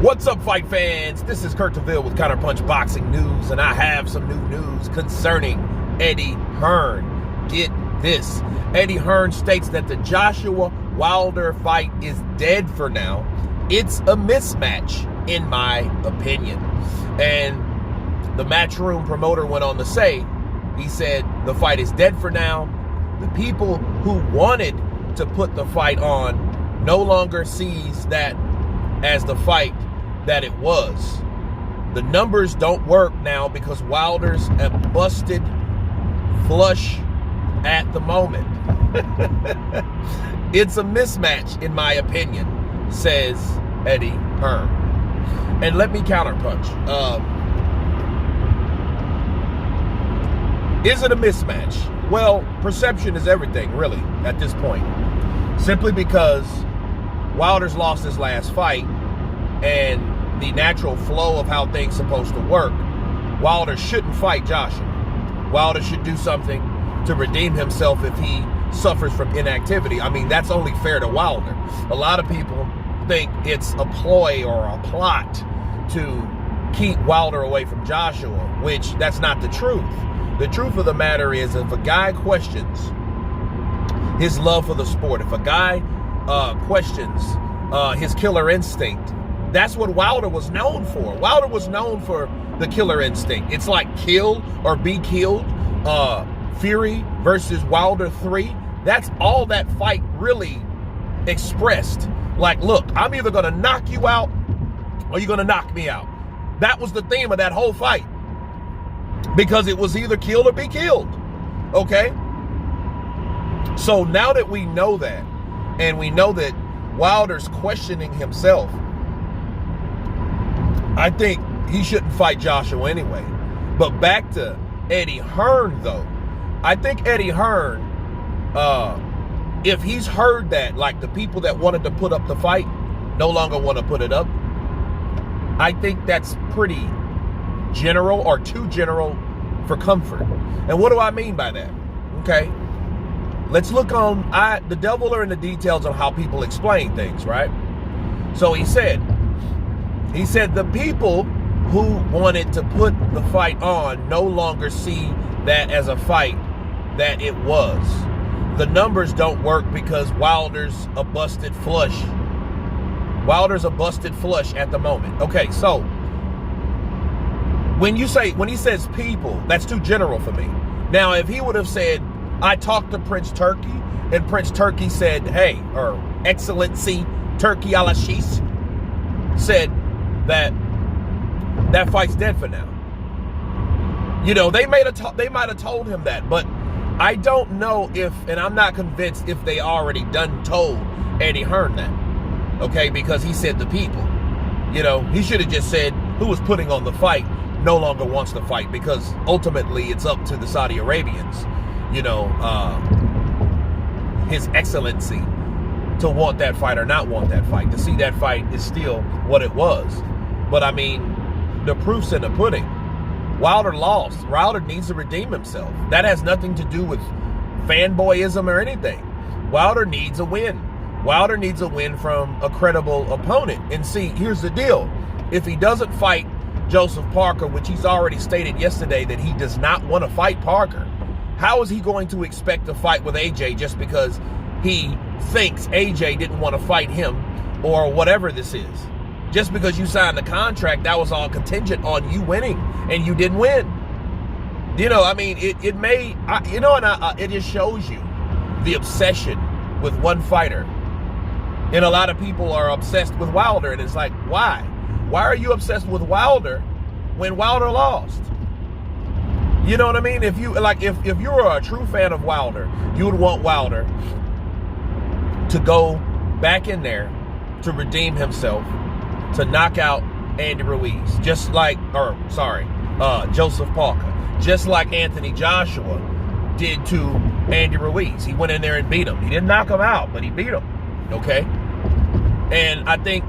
What's up, fight fans? This is Kurt DeVille with Counterpunch Boxing News, and I have some new news concerning Eddie Hearn. Get this. Eddie Hearn states that the Joshua Wilder fight is dead for now. It's a mismatch, in my opinion. And the Matchroom promoter went on to say, he said, the fight is dead for now. The people who wanted to put the fight on no longer sees that as the fight that it was. The numbers don't work now because Wilder's a busted flush at the moment. It's a mismatch, in my opinion, says Eddie Hearn. And let me counterpunch. Is it a mismatch? Well, perception is everything, really, at this point. Simply because Wilder's lost his last fight, and the natural flow of how things are supposed to work, Wilder shouldn't fight Joshua. Wilder should do something to redeem himself if he suffers from inactivity. I mean, that's only fair to Wilder. A lot of people think it's a ploy or a plot to keep Wilder away from Joshua, which that's not the truth. The truth of the matter is, if a guy questions his love for the sport, if a guy questions his killer instinct, that's what Wilder was known for. Wilder was known for the killer instinct. It's like kill or be killed. Fury versus Wilder 3. That's all that fight really expressed. Like, look, I'm either going to knock you out or you're going to knock me out. That was the theme of that whole fight. Because it was either kill or be killed. Okay? So now that we know that, and we know that Wilder's questioning himself, I think he shouldn't fight Joshua anyway. But back to Eddie Hearn, though. I think Eddie Hearn, if he's heard that, like the people that wanted to put up the fight no longer want to put it up, I think that's pretty general, or too general for comfort. And what do I mean by that? Okay, let's look on, the devil are in the details on how people explain things, right? So he said the people who wanted to put the fight on no longer see that as a fight that it was. The numbers don't work because Wilder's a busted flush. Wilder's a busted flush at the moment. Okay, so when he says people, that's too general for me. Now, if he would have said, I talked to Prince Turkey, and Prince Turkey said, hey, or Excellency Turkey Al-Ashish said that fight's dead for now. You know, they might have told him that, but I don't know if, and I'm not convinced if they already done told Eddie Hearn that. Okay, because he said the people. You know, he should have just said who was putting on the fight no longer wants to fight, because ultimately it's up to the Saudi Arabians, you know, His Excellency, to want that fight or not want that fight. To see that fight is still what it was. But I mean, the proof's in the pudding. Wilder lost. Wilder needs to redeem himself. That has nothing to do with fanboyism or anything. Wilder needs a win. Wilder needs a win from a credible opponent. And see, here's the deal. If he doesn't fight Joseph Parker, which he's already stated yesterday that he does not want to fight Parker, how is he going to expect to fight with AJ just because he thinks AJ didn't want to fight him, or whatever this is? Just because you signed the contract, that was all contingent on you winning, and you didn't win. You know, I mean, it just shows you the obsession with one fighter. And a lot of people are obsessed with Wilder, and it's like, why? Why are you obsessed with Wilder when Wilder lost? You know what I mean? If you were a true fan of Wilder, you would want Wilder to go back in there to redeem himself, to knock out Andy Ruiz, Joseph Parker, just like Anthony Joshua did to Andy Ruiz. He went in there and beat him. He didn't knock him out, but he beat him. Okay? And I think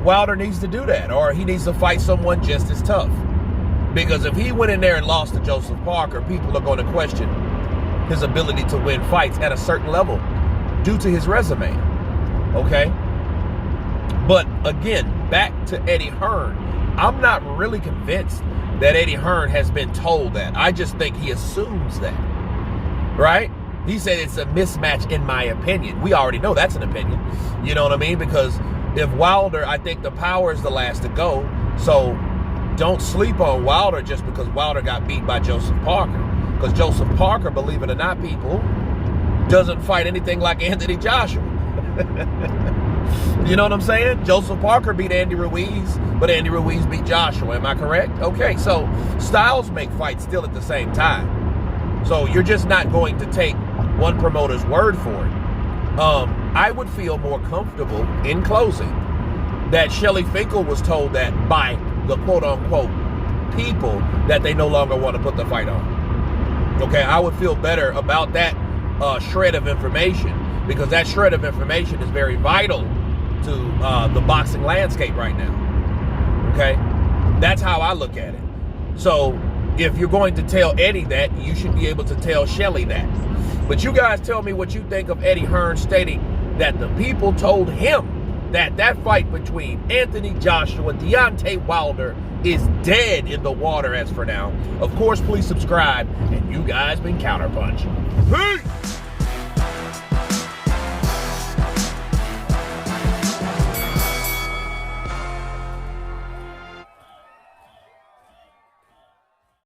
Wilder needs to do that, or he needs to fight someone just as tough. Because if he went in there and lost to Joseph Parker, people are going to question his ability to win fights at a certain level due to his resume. Okay? But again, back to Eddie Hearn. I'm not really convinced that Eddie Hearn has been told that. I just think he assumes that, right? He said it's a mismatch in my opinion. We already know that's an opinion. You know what I mean? Because if Wilder, I think the power is the last to go. So don't sleep on Wilder just because Wilder got beat by Joseph Parker. Because Joseph Parker, believe it or not, people, doesn't fight anything like Anthony Joshua. You know what I'm saying? Joseph Parker beat Andy Ruiz, but Andy Ruiz beat Joshua. Am I correct? Okay, so styles make fights still at the same time. So you're just not going to take one promoter's word for it. I would feel more comfortable in closing that Shelly Finkel was told that by the quote-unquote people that they no longer want to put the fight on. Okay, I would feel better about that shred of information, because that shred of information is very vital to the boxing landscape right now. Okay, that's how I look at it. So if you're going to tell Eddie that, you should be able to tell Shelly that. But you guys tell me what you think of Eddie Hearn stating that the people told him that that fight between Anthony Joshua, Deontay Wilder is dead in the water as for now. Of course, please subscribe, and you guys been counterpunching. Peace!